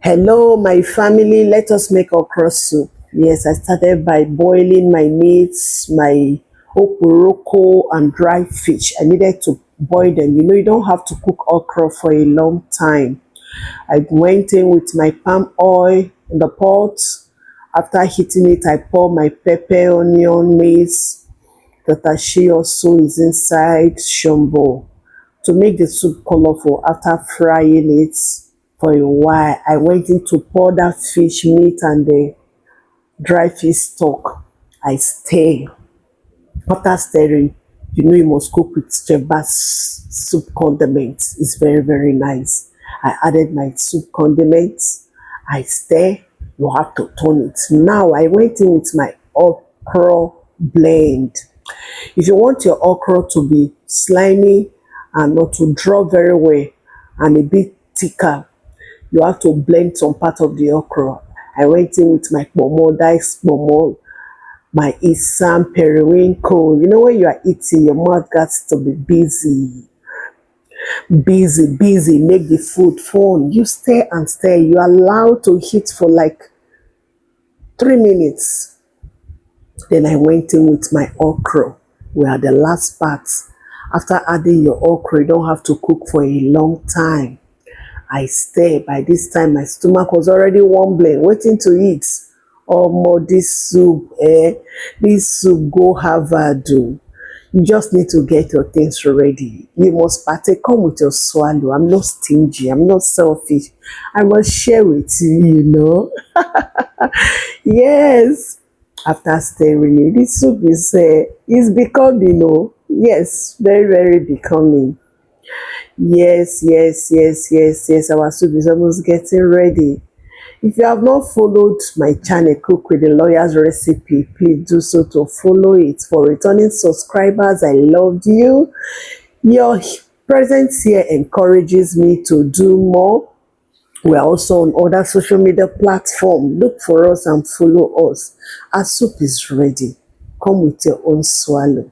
Hello, my family. Let us make okra soup. Yes, I started by boiling my meats, my okporoko and dry fish. I needed to boil them. You know, you don't have to cook okra for a long time. I went in with my palm oil in the pot. After heating it, I pour my pepper, onion, maize. The tashi also is inside shambo to make the soup colorful. After frying it for a while, I went in to pour that fish meat and the dry fish stock. I stir. After stirring, you know you must cook with Chefbas soup condiments. It's very, very nice. I added my soup condiments. I stir. You have to turn it. Now I went in with my okra blend. If you want your okra to be slimy and not to draw very well and a bit thicker, you have to blend some part of the okra. I went in with my kpomo, diced kpomo, my isam, periwinkle. You know, when you are eating, your mouth gets to be busy. Busy, make the food fun. You stir and stir. You allow to heat for like 3 minutes. Then I went in with my okra. We are the last part. After adding your okra, you don't have to cook for a long time. I stir. By this time, my stomach was already rumbling, waiting to eat. Oh, more this soup, this soup go Harvard. You just need to get your things ready. You must partake. Come with your swallow. I'm not stingy. I'm not selfish. I must share with you, you know. Yes. After stirring it, this soup is becoming, yes, very, very becoming. Yes. Our soup is almost getting ready. If you have not followed my channel, Cook with the Lawyer's Recipe, please do so to follow it. For returning subscribers, I love you. Your presence here encourages me to do more. We are also on other social media platforms. Look for us and follow us. Our soup is ready. Come with your own swallow.